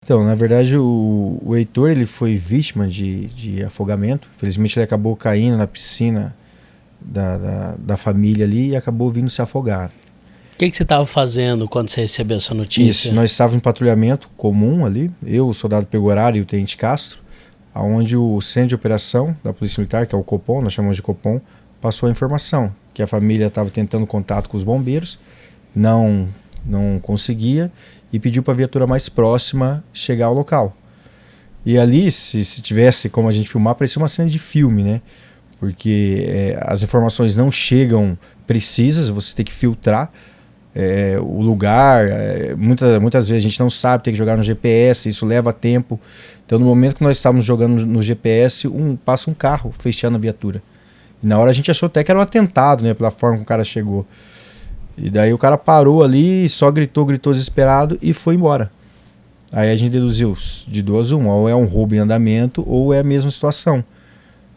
Então, na verdade, o Heitor ele foi vítima de afogamento. Infelizmente, ele acabou caindo na piscina da família ali e acabou vindo se afogar. O que você estava fazendo quando você recebeu essa notícia? Isso, nós estávamos em patrulhamento comum ali, eu, o soldado Pegoraro e o tenente Castro, aonde o centro de operação da Polícia Militar, que é o Copom, nós chamamos de Copom, passou a informação que a família estava tentando contato com os bombeiros, não conseguia e pediu para a viatura mais próxima chegar ao local. E ali, se tivesse como a gente filmar, parecia uma cena de filme, né? Porque as informações não chegam precisas, você tem que filtrar o lugar. Muitas vezes a gente não sabe, tem que jogar no GPS, isso leva tempo. Então, no momento que nós estávamos jogando no GPS, passa um carro fechando a viatura. E na hora a gente achou até que era um atentado, né? Pela forma que o cara chegou. E daí o cara parou ali, só gritou desesperado e foi embora. Aí a gente deduziu de duas uma, ou é um roubo em andamento ou é a mesma situação.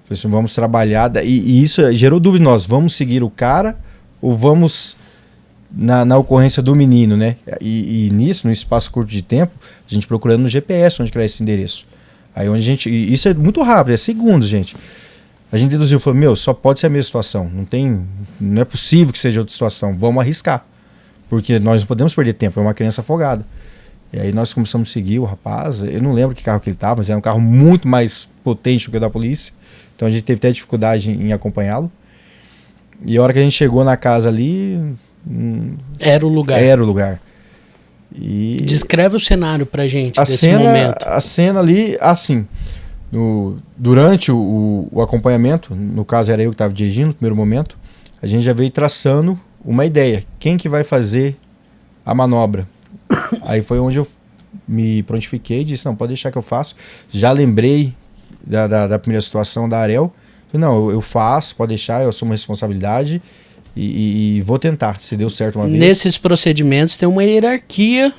Falei assim, vamos trabalhar, e isso gerou dúvida em nós, vamos seguir o cara ou vamos na ocorrência do menino, né? E nisso, no espaço curto de tempo, a gente procurando no GPS onde era esse endereço. Aí onde a gente, isso é muito rápido, é segundos, gente. A gente deduziu, falou, só pode ser a mesma situação, não é possível que seja outra situação, vamos arriscar, porque nós não podemos perder tempo, é uma criança afogada. E aí nós começamos a seguir o rapaz, eu não lembro que carro que ele estava, mas era um carro muito mais potente do que o da polícia, então a gente teve até dificuldade em acompanhá-lo. E a hora que a gente chegou na casa ali... Era o lugar. Era o lugar. E descreve o cenário pra gente desse momento. A cena ali, assim... Durante o acompanhamento, no caso era eu que estava dirigindo no primeiro momento, a gente já veio traçando uma ideia. Quem que vai fazer a manobra? Aí foi onde eu me prontifiquei e disse, não, pode deixar que eu faço. Já lembrei da primeira situação da Ariel. Falei, não, eu faço, pode deixar, eu assumo a responsabilidade e vou tentar, se deu certo uma vez. Nesses procedimentos tem uma hierarquia...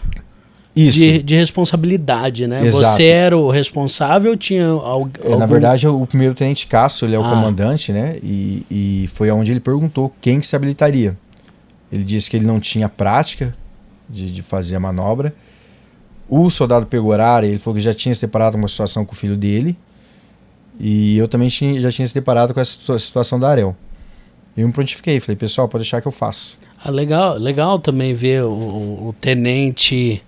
Isso. De responsabilidade, né? Exato. Você era o responsável, tinha algum... Na verdade, o primeiro tenente Castro, ele é o comandante, né? E foi onde ele perguntou quem que se habilitaria. Ele disse que ele não tinha prática de fazer a manobra. O soldado Pegoraro, ele falou que já tinha se deparado com uma situação com o filho dele. E eu também já tinha se deparado com essa situação da Ariel. Eu me prontifiquei, falei, pessoal, pode deixar que eu faço. Legal também ver o tenente...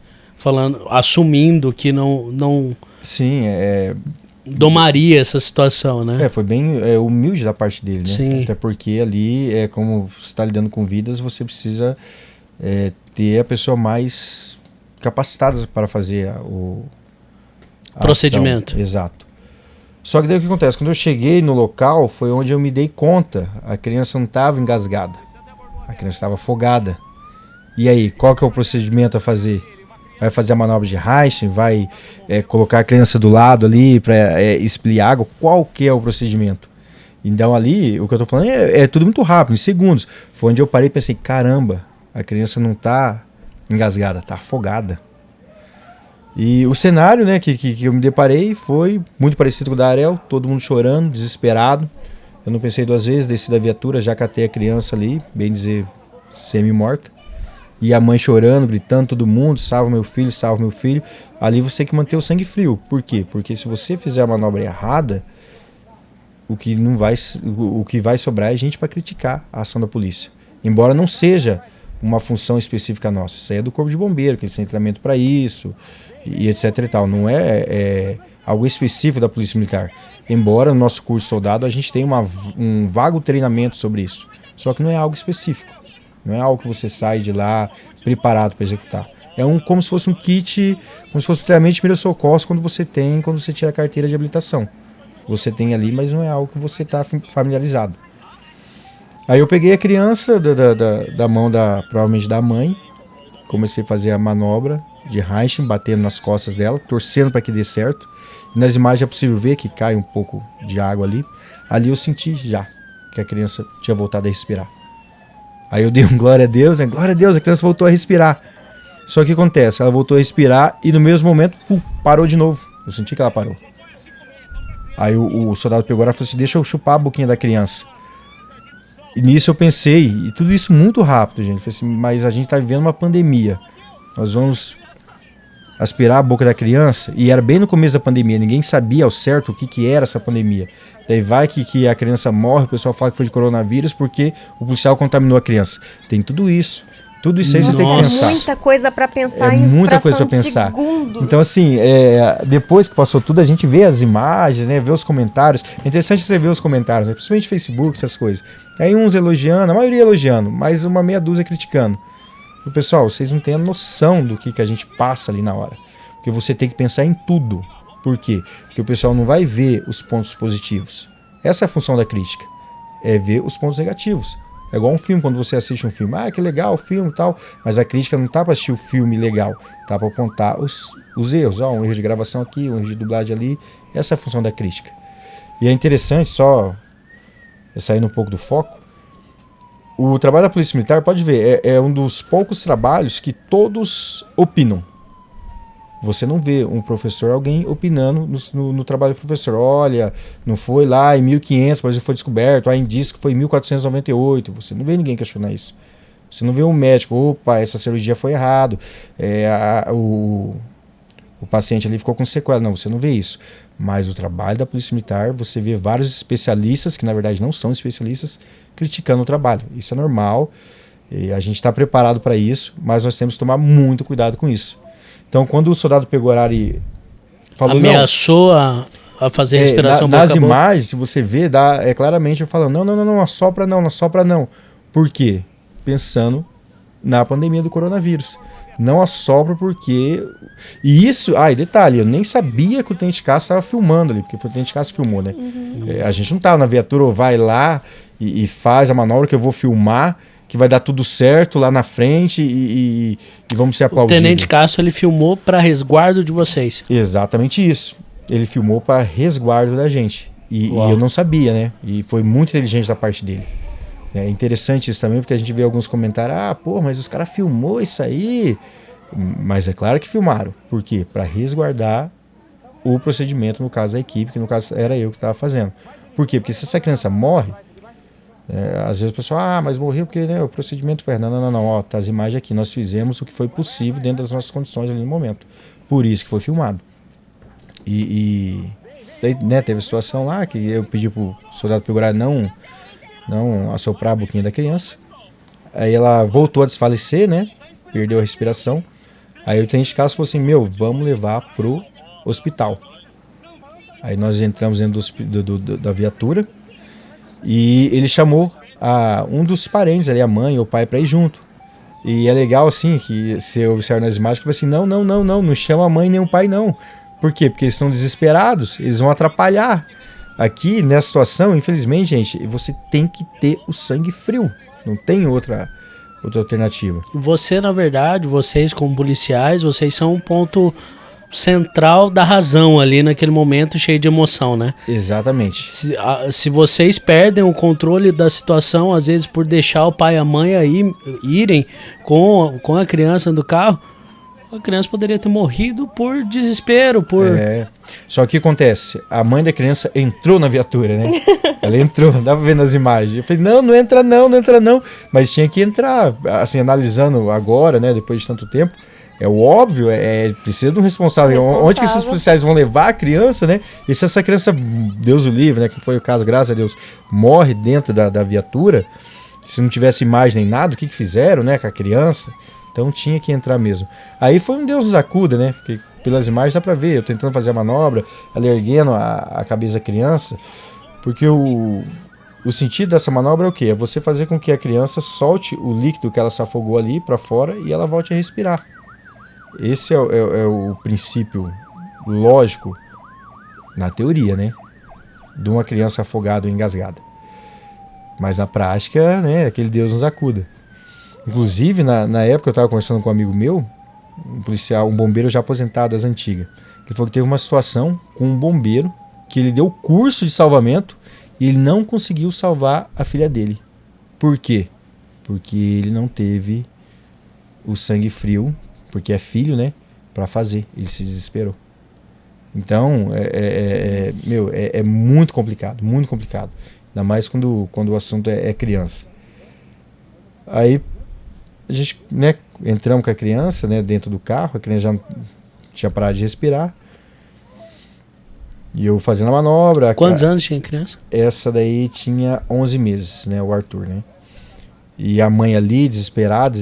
assumindo que não sim, domaria essa situação, né? Foi bem humilde da parte dele, né? Sim. Até porque ali, como você está lidando com vidas, você precisa ter a pessoa mais capacitada para fazer a procedimento. Ação. Exato. Só que daí o que acontece? Quando eu cheguei no local, foi onde eu me dei conta. A criança não estava engasgada. A criança estava afogada. E aí, qual que é o procedimento a fazer? Vai fazer a manobra de Heisen, vai colocar a criança do lado ali para expilir água, qual que é o procedimento? Então ali, o que eu estou falando é tudo muito rápido, em segundos. Foi onde eu parei e pensei, caramba, a criança não está engasgada, está afogada. E o cenário, né, que eu me deparei foi muito parecido com o da Ariel, todo mundo chorando, desesperado. Eu não pensei duas vezes, desci da viatura, já catei a criança ali, bem dizer, semi-morta. E a mãe chorando, gritando, todo mundo, salva meu filho, salva meu filho. Ali você tem que manter o sangue frio. Por quê? Porque se você fizer a manobra errada, o que vai sobrar é gente para criticar a ação da polícia. Embora não seja uma função específica nossa. Isso aí é do Corpo de Bombeiro, que eles têm treinamento para isso, e etc e tal. Não é algo específico da Polícia Militar. Embora no nosso curso soldado a gente tenha um vago treinamento sobre isso. Só que não é algo específico. Não é algo que você sai de lá preparado para executar. Como se fosse um kit, como se fosse um treinamento de primeiros socorros quando você tira a carteira de habilitação. Você tem ali, mas não é algo que você está familiarizado. Aí eu peguei a criança da mão provavelmente da mãe, comecei a fazer a manobra de Heisen, batendo nas costas dela, torcendo para que dê certo. E nas imagens é possível ver que cai um pouco de água ali. Ali eu senti já que a criança tinha voltado a respirar. Aí eu dei um glória a Deus, né? Glória a Deus, a criança voltou a respirar. Só que o que acontece? Ela voltou a respirar e no mesmo momento, parou de novo. Eu senti que ela parou. Aí o soldado pegou e falou assim, deixa eu chupar a boquinha da criança. E nisso eu pensei, e tudo isso muito rápido, gente. Eu falei assim, mas a gente está vivendo uma pandemia. Nós vamos aspirar a boca da criança, e era bem no começo da pandemia, ninguém sabia ao certo o que era essa pandemia. Daí vai que a criança morre, o pessoal fala que foi de coronavírus porque o policial contaminou a criança. Tem tudo isso. Tudo isso aí você tem que pensar. É muita coisa para pensar em muita coisa para pensar. Segundos. Então, assim, depois que passou tudo, a gente vê as imagens, né? Vê os comentários. É interessante você ver os comentários, né? Principalmente Facebook, essas coisas. Aí uns elogiando, a maioria elogiando, mas uma meia dúzia criticando. E, pessoal, vocês não têm a noção do que a gente passa ali na hora. Porque você tem que pensar em tudo. Por quê? Porque o pessoal não vai ver os pontos positivos. Essa é a função da crítica. É ver os pontos negativos. É igual um filme, quando você assiste um filme. Ah, que legal o filme e tal. Mas a crítica não tá para assistir o filme legal. Tá para apontar os erros. Um erro de gravação aqui, um erro de dublagem ali. Essa é a função da crítica. E é interessante, só saindo um pouco do foco, o trabalho da Polícia Militar, pode ver, é um dos poucos trabalhos que todos opinam. Você não vê um professor, alguém opinando no trabalho do professor. Olha, não foi lá em 1500, por exemplo, foi descoberto, aí diz que foi em 1498. Você não vê ninguém questionar isso. Você não vê um médico, opa, essa cirurgia foi errado, o paciente ali ficou com sequela. Não, você não vê isso. Mas o trabalho da Polícia Militar, você vê vários especialistas, que na verdade não são especialistas, criticando o trabalho. Isso é normal, e a gente está preparado para isso, mas nós temos que tomar muito cuidado com isso. Então, quando o soldado pegou horário e falou... Ameaçou a fazer respiração boca a boca. Nas imagens, se você vê, claramente eu falando, não assopra não. Por quê? Pensando na pandemia do coronavírus. Não assopra porque... E isso... e detalhe, eu nem sabia que o Tenente Cássio estava filmando ali, porque foi o Tenente Cássio que filmou, né? A gente não estava na viatura, ou vai lá e faz a manobra que eu vou filmar, que vai dar tudo certo lá na frente e vamos ser aplaudidos. O Tenente Cássio, ele filmou para resguardo de vocês. Exatamente isso. Ele filmou para resguardo da gente. E eu não sabia, né? E foi muito inteligente da parte dele. É interessante isso também, porque a gente vê alguns comentários, mas os caras filmou isso aí. Mas é claro que filmaram. Por quê? Para resguardar o procedimento, no caso da equipe, que no caso era eu que estava fazendo. Por quê? Porque se essa criança morre, às vezes o pessoal, mas morreu porque o procedimento foi... Não, tá as imagens aqui, nós fizemos o que foi possível dentro das nossas condições ali no momento. Por isso que foi filmado. E daí, né, teve a situação lá que eu pedi pro soldado pegar não assoprar a boquinha da criança. Aí ela voltou a desfalecer, né? Perdeu a respiração. Aí o Tenente Cássio falou assim, vamos levar pro hospital. Aí nós entramos dentro da viatura. E ele chamou um dos parentes ali, a mãe ou o pai, para ir junto. E é legal, assim, que você observa nas imagens, que vai assim, não chama a mãe nem o pai, não. Por quê? Porque eles estão desesperados, eles vão atrapalhar. Aqui, nessa situação, infelizmente, gente, você tem que ter o sangue frio. Não tem outra alternativa. Você, na verdade, vocês como policiais, vocês são um ponto central da razão ali naquele momento cheio de emoção, né? Exatamente. Se vocês perdem o controle da situação, às vezes por deixar o pai e a mãe aí irem com a criança no carro, a criança poderia ter morrido por desespero, Só que o que acontece? A mãe da criança entrou na viatura, né? Ela entrou, dá pra ver nas imagens. Eu falei, não entra não. Mas tinha que entrar, assim, analisando agora, né? Depois de tanto tempo. É o óbvio, precisa de um responsável. Onde que esses policiais vão levar a criança, né? E se essa criança, Deus o livre, né? Que foi o caso, graças a Deus, morre dentro da viatura, se não tivesse imagem nem nada, o que fizeram, né? Com a criança. Então tinha que entrar mesmo. Aí foi um Deus nos acuda, né? Porque pelas imagens dá pra ver, eu tentando fazer a manobra, ela erguendo a cabeça da criança. Porque o sentido dessa manobra é o quê? É você fazer com que a criança solte o líquido que ela se afogou ali pra fora e ela volte a respirar. Esse é o princípio lógico, na teoria, né? De uma criança afogada ou engasgada. Mas na prática, né? Aquele Deus nos acuda. Inclusive, na época eu estava conversando com um amigo meu, um policial, um bombeiro já aposentado das antigas. Ele falou que teve uma situação com um bombeiro que ele deu curso de salvamento e ele não conseguiu salvar a filha dele. Por quê? Porque ele não teve o sangue frio, porque é filho, né? Para fazer. Ele se desesperou. Então, é muito complicado, muito complicado. Ainda mais quando o assunto é criança. Aí, a gente, né, entramos com a criança, né, dentro do carro, a criança já tinha parado de respirar. E eu fazendo a manobra. Quantos anos tinha a criança? Essa daí tinha 11 meses, né? O Arthur, né? E a mãe ali, desesperada.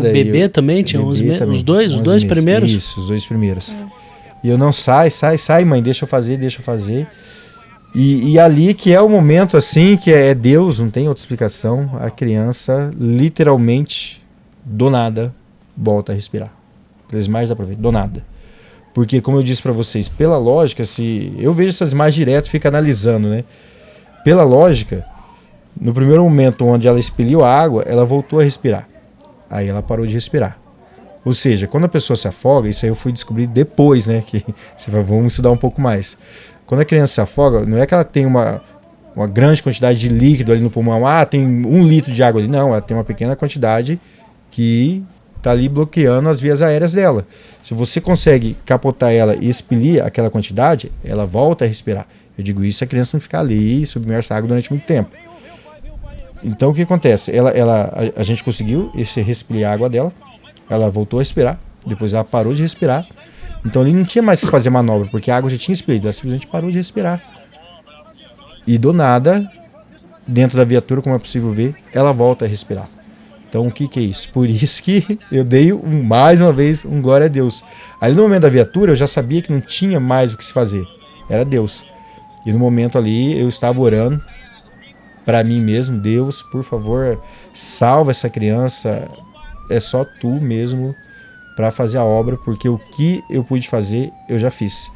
O bebê também tinha 11 meses? Os dois meses. Primeiros? Isso, os 2 primeiros. E eu não, sai, mãe, deixa eu fazer. E ali que é o momento assim, que é Deus, não tem outra explicação, a criança literalmente, do nada, volta a respirar. As imagens dá pra ver, do nada. Porque, como eu disse pra vocês, pela lógica, se eu vejo essas imagens direto, fico analisando, né? Pela lógica, no primeiro momento onde ela expeliu a água, ela voltou a respirar. Aí ela parou de respirar. Ou seja, quando a pessoa se afoga, isso aí eu fui descobrir depois, né? Que você vai, vamos estudar um pouco mais. Quando a criança se afoga, não é que ela tem uma grande quantidade de líquido ali no pulmão. Ah, tem 1 litro de água ali. Não, ela tem uma pequena quantidade que está ali bloqueando as vias aéreas dela. Se você consegue capotar ela e expelir aquela quantidade, ela volta a respirar. Eu digo isso se a criança não ficar ali submersa a água durante muito tempo. Então o que acontece? A gente conseguiu expelir a água dela, ela voltou a respirar, depois ela parou de respirar. Então ali não tinha mais que fazer manobra, porque a água já tinha expelido, ela simplesmente parou de respirar. E do nada, dentro da viatura, como é possível ver, ela volta a respirar. Então o que é isso? Por isso que eu dei mais uma vez um glória a Deus. Ali no momento da viatura eu já sabia que não tinha mais o que se fazer, era Deus. E no momento ali eu estava orando para mim mesmo, Deus, por favor, salva essa criança, é só tu mesmo para fazer a obra, porque o que eu pude fazer, eu já fiz.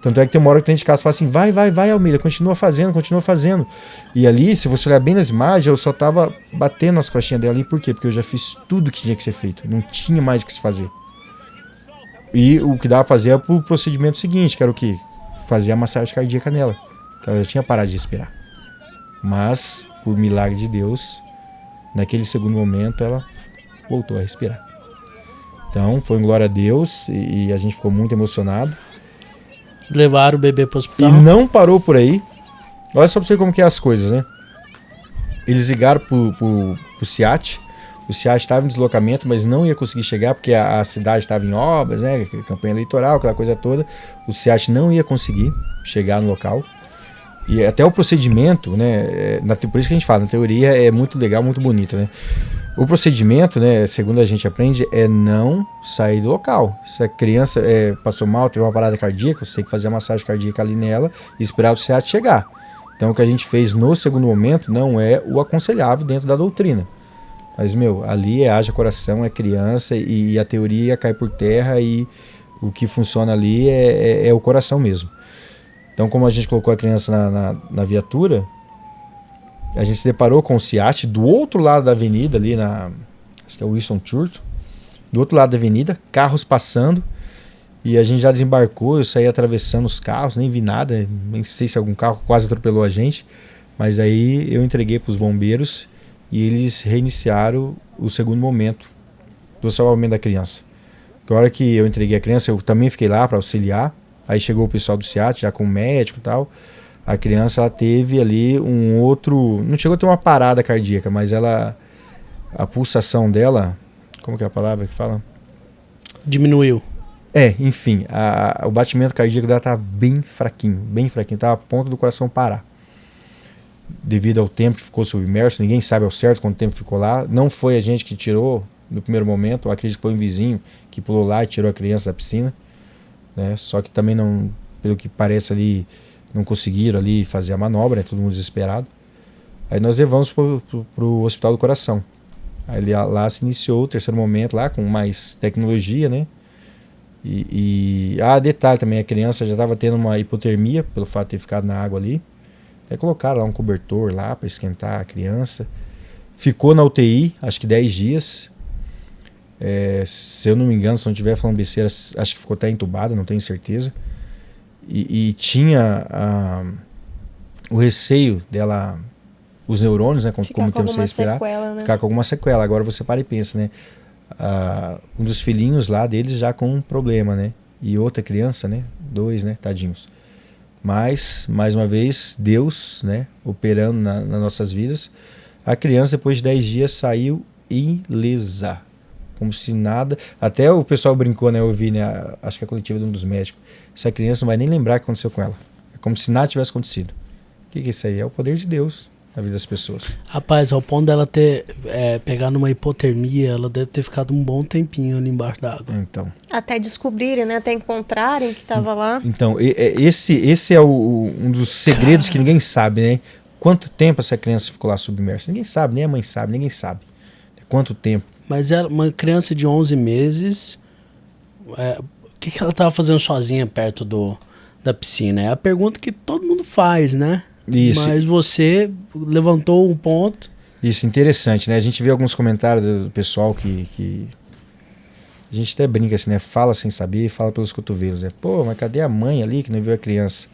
Tanto é que tem uma hora que tem de casa e fala assim, vai, Almeida, continua fazendo. E ali, se você olhar bem nas imagens, eu só tava batendo nas costinhas dela ali, por quê? Porque eu já fiz tudo que tinha que ser feito, não tinha mais o que se fazer. E o que dava pra fazer era o procedimento seguinte, que era o quê? Fazer a massagem cardíaca nela, que ela já tinha parado de respirar. Mas, por milagre de Deus, naquele segundo momento, ela voltou a respirar. Então, foi um glória a Deus e a gente ficou muito emocionado. Levaram o bebê para o hospital. E não parou por aí. Olha só pra você como que é as coisas, né? Eles ligaram pro SEAT. O SEAT estava em deslocamento, mas não ia conseguir chegar porque a cidade estava em obras, né? Campanha eleitoral, aquela coisa toda. O SEAT não ia conseguir chegar no local. E até o procedimento, né? Por isso que a gente fala, na teoria é muito legal, muito bonito, né? O procedimento, né, segundo a gente aprende, é não sair do local. Se a criança passou mal, teve uma parada cardíaca, você tem que fazer a massagem cardíaca ali nela e esperar o SEAT chegar. Então o que a gente fez no segundo momento não é o aconselhável dentro da doutrina. Mas, ali haja coração, é criança e a teoria cai por terra e o que funciona ali é o coração mesmo. Então, como a gente colocou a criança na viatura, a gente se deparou com o SEAT do outro lado da avenida, ali acho que é o Winston Churchill, do outro lado da avenida, carros passando, e a gente já desembarcou, eu saí atravessando os carros, nem vi nada, nem sei se algum carro quase atropelou a gente, mas aí eu entreguei para os bombeiros e eles reiniciaram o segundo momento do salvamento da criança. Porque a hora que eu entreguei a criança, eu também fiquei lá para auxiliar, aí chegou o pessoal do SEAT, já com o médico e tal. A criança ela teve ali um outro... Não chegou a ter uma parada cardíaca, mas a pulsação dela... Como que é a palavra que fala? Diminuiu. Enfim, o batimento cardíaco dela estava bem fraquinho. Estava a ponto do coração parar. Devido ao tempo que ficou submerso, ninguém sabe ao certo quanto tempo ficou lá. Não foi a gente que tirou no primeiro momento. Eu acredito que foi um vizinho que pulou lá e tirou a criança da piscina. Né? Só que também não... Pelo que parece ali... Não conseguiram ali fazer a manobra, todo mundo desesperado. Aí nós levamos pro Hospital do Coração. Aí lá se iniciou o terceiro momento, lá com mais tecnologia, né? Detalhe também, a criança já estava tendo uma hipotermia, pelo fato de ter ficado na água ali. Aí colocaram lá um cobertor lá para esquentar a criança. Ficou na UTI, acho que 10 dias. Se eu não me engano, se não estiver falando besteira, acho que ficou até entubada, não tenho certeza. E tinha o receio dela, os neurônios, né, como tempo sem respirar, ficar com alguma sequela. Agora você para e pensa, né, um dos filhinhos lá deles já com um problema, né, e outra criança, né, 2, né, tadinhos. Mas, mais uma vez, Deus, né, operando nas nossas vidas. A criança, depois de 10 dias, saiu ilesa. como se nada. Até o pessoal brincou, né? Eu vi, né? Acho que a coletiva de um dos médicos. Essa criança não vai nem lembrar o que aconteceu com ela. É como se nada tivesse acontecido. O que é isso aí? É o poder de Deus na vida das pessoas. Rapaz, ao ponto dela ter pegar numa hipotermia, ela deve ter ficado um bom tempinho ali embaixo d'água. Então. Até descobrirem, né? Até encontrarem que estava lá. Então, esse é um dos segredos que ninguém sabe, né? Quanto tempo essa criança ficou lá submersa? Ninguém sabe, nem a mãe sabe, ninguém sabe. Quanto tempo? Mas ela, uma criança de 11 meses, o que ela estava fazendo sozinha perto da piscina? É a pergunta que todo mundo faz, né? Isso. Mas você levantou um ponto. Isso, interessante, né? A gente vê alguns comentários do pessoal que a gente até brinca assim, né? Fala sem saber, fala pelos cotovelos, né? Pô, mas cadê a mãe ali que não viu a criança?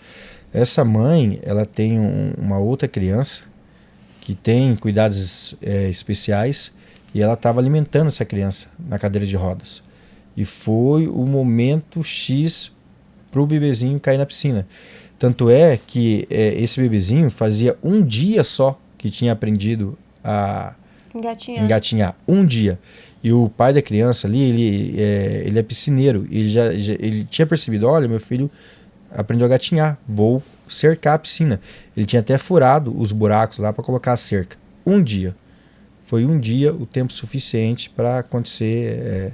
Essa mãe, ela tem uma outra criança que tem cuidados especiais e ela estava alimentando essa criança na cadeira de rodas. E foi o momento X para o bebezinho cair na piscina. Tanto é que esse bebezinho fazia um dia só que tinha aprendido a engatinhar. Um dia. E o pai da criança ali, ele é piscineiro. Ele tinha percebido, olha, meu filho aprendeu a gatinhar, vou cercar a piscina. Ele tinha até furado os buracos lá para colocar a cerca. Um dia. Foi um dia o tempo suficiente para acontecer